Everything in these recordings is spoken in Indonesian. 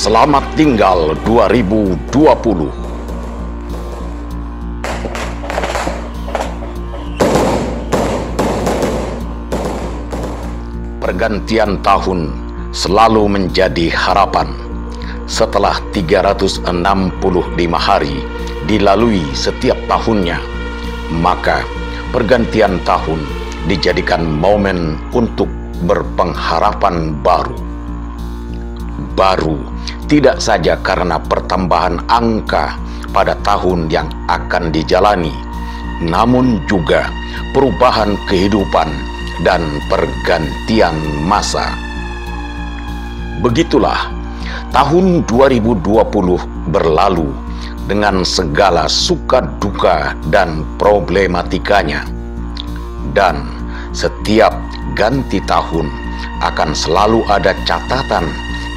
Selamat tinggal 2020. Pergantian tahun selalu menjadi harapan. Setelah 365 hari dilalui setiap tahunnya, maka pergantian tahun dijadikan momen untuk berpengharapan baru. Baru tidak saja karena pertambahan angka pada tahun yang akan dijalani, namun juga perubahan kehidupan dan pergantian masa. Begitulah tahun 2020 berlalu dengan segala suka duka dan problematikanya. Dan setiap ganti tahun akan selalu ada catatan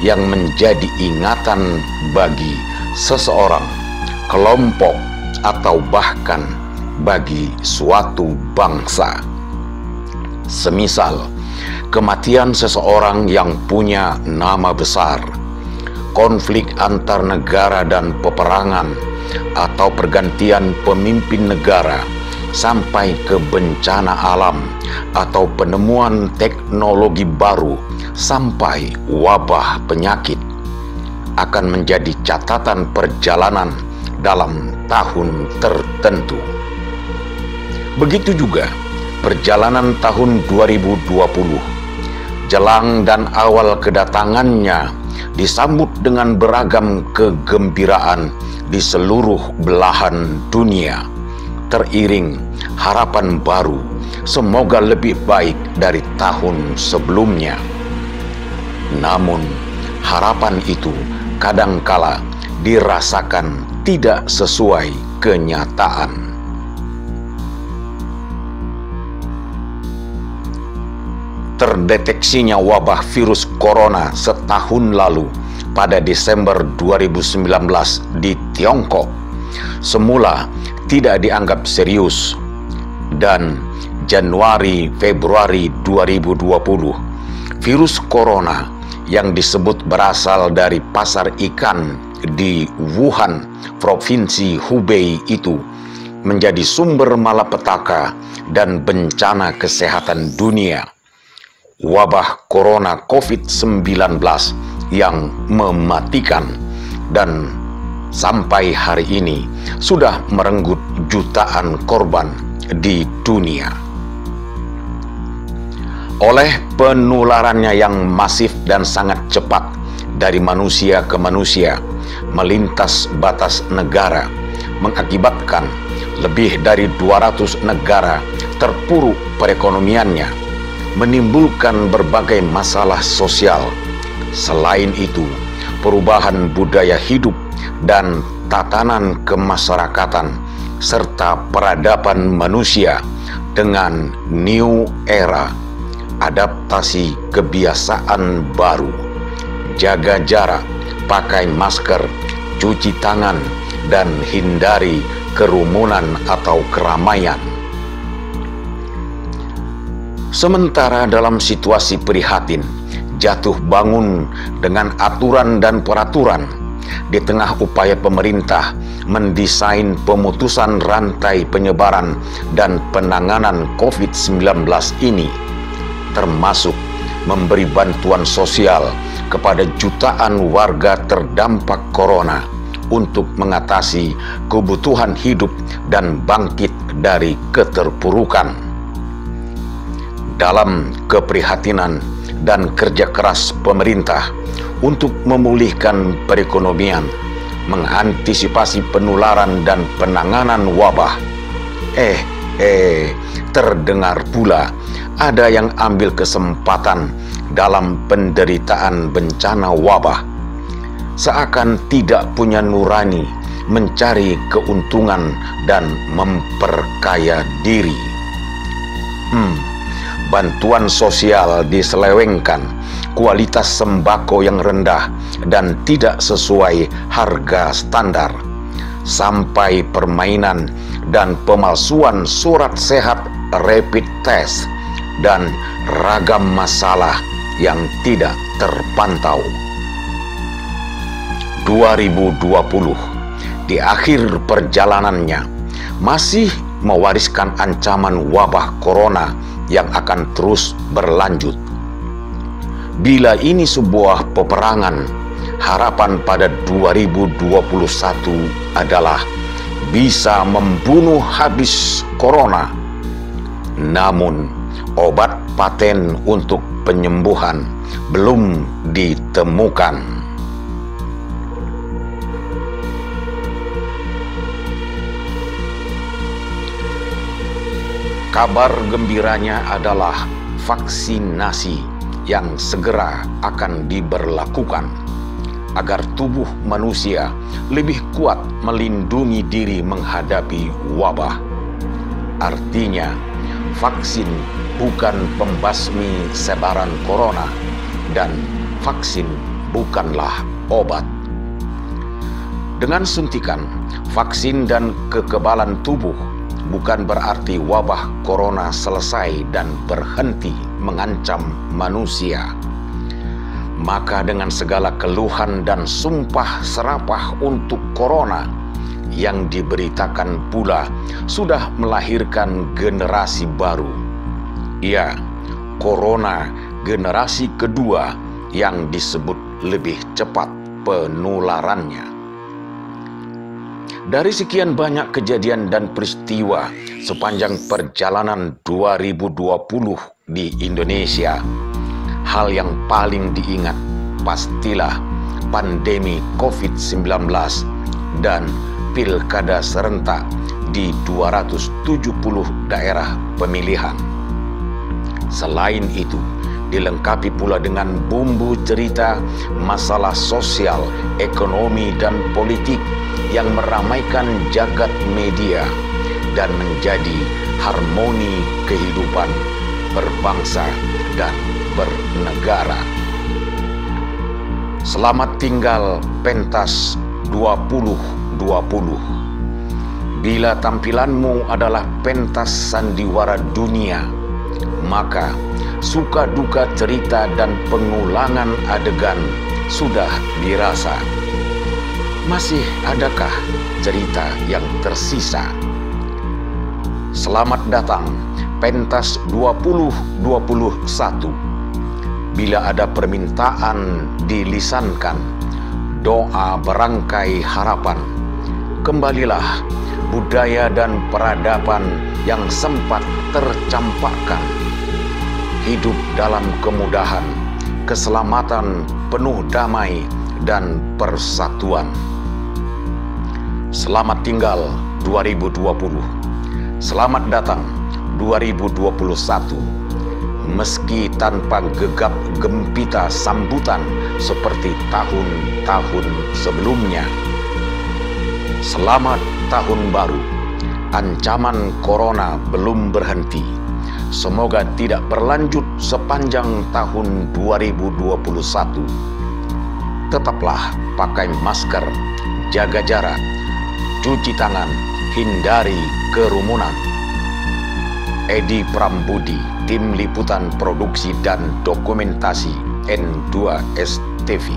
yang menjadi ingatan bagi seseorang, kelompok, atau bahkan bagi suatu bangsa. Semisal kematian seseorang yang punya nama besar, konflik antar negara dan peperangan, atau pergantian pemimpin negara, sampai ke bencana alam atau penemuan teknologi baru, sampai wabah penyakit, akan menjadi catatan perjalanan dalam tahun tertentu. Begitu juga perjalanan tahun 2020, jelang dan awal kedatangannya disambut dengan beragam kegembiraan di seluruh belahan dunia, teriring harapan baru, semoga lebih baik dari tahun sebelumnya. Namun harapan itu kadangkala dirasakan tidak sesuai kenyataan. Terdeteksinya wabah virus corona setahun lalu pada Desember 2019 di Tiongkok semula tidak dianggap serius, dan Januari-Februari 2020 virus corona yang disebut berasal dari pasar ikan di Wuhan, Provinsi Hubei itu menjadi sumber malapetaka dan bencana kesehatan dunia. Wabah corona COVID-19 yang mematikan dan sampai hari ini sudah merenggut jutaan korban di dunia. Oleh penularannya yang masif dan sangat cepat dari manusia ke manusia, melintas batas negara, mengakibatkan lebih dari 200 negara terpuruk perekonomiannya, menimbulkan berbagai masalah sosial. Selain itu, perubahan budaya hidup dan tatanan kemasyarakatan serta peradaban manusia dengan new era, adaptasi kebiasaan baru, jaga jarak, pakai masker, cuci tangan, dan hindari kerumunan atau keramaian. Sementara dalam situasi prihatin, jatuh bangun dengan aturan dan peraturan, di tengah upaya pemerintah mendesain pemutusan rantai penyebaran dan penanganan COVID-19 ini, termasuk memberi bantuan sosial kepada jutaan warga terdampak corona untuk mengatasi kebutuhan hidup dan bangkit dari keterpurukan. Dalam keprihatinan dan kerja keras pemerintah untuk memulihkan perekonomian, mengantisipasi penularan dan penanganan wabah, terdengar pula ada yang ambil kesempatan dalam penderitaan bencana wabah, seakan tidak punya nurani mencari keuntungan dan memperkaya diri. Bantuan sosial diselewengkan, kualitas sembako yang rendah dan tidak sesuai harga standar, sampai permainan dan pemalsuan surat sehat rapid test, dan ragam masalah yang tidak terpantau. 2020 di akhir perjalanannya masih mewariskan ancaman wabah corona yang akan terus berlanjut. Bila ini sebuah peperangan, harapan pada 2021 adalah bisa membunuh habis corona. Namun, obat paten untuk penyembuhan belum ditemukan. Kabar gembiranya adalah vaksinasi yang segera akan diberlakukan agar tubuh manusia lebih kuat melindungi diri menghadapi wabah. Artinya, vaksin bukan pembasmi sebaran corona dan vaksin bukanlah obat. Dengan suntikan, vaksin dan kekebalan tubuh bukan berarti wabah corona selesai dan berhenti mengancam manusia. Maka dengan segala keluhan dan sumpah serapah untuk corona yang diberitakan pula sudah melahirkan generasi baru. Ya, corona generasi kedua yang disebut lebih cepat penularannya. Dari sekian banyak kejadian dan peristiwa sepanjang perjalanan 2020 di Indonesia, hal yang paling diingat pastilah pandemi COVID-19 dan pilkada serentak di 270 daerah pemilihan. Selain itu, dilengkapi pula dengan bumbu cerita masalah sosial, ekonomi, dan politik yang meramaikan jagat media dan menjadi harmoni kehidupan berbangsa dan bernegara. Selamat tinggal pentas 2020. Bila tampilanmu adalah pentas sandiwara dunia, maka suka duka cerita dan pengulangan adegan sudah dirasa. Masih adakah cerita yang tersisa? Selamat datang pentas 2021. Bila ada permintaan dilisankan, doa berangkai harapan, kembalilah budaya dan peradaban yang sempat tercampakkan. Hidup dalam kemudahan, keselamatan, penuh damai dan persatuan. Selamat tinggal 2020. Selamat datang 2021. Meski tanpa gegap gempita sambutan seperti tahun-tahun sebelumnya. Selamat tahun baru. Ancaman corona belum berhenti. Semoga tidak berlanjut sepanjang tahun 2021. Tetaplah pakai masker, jaga jarak, cuci tangan, hindari kerumunan. Edi Prambudi, Tim Liputan Produksi dan Dokumentasi N2STV.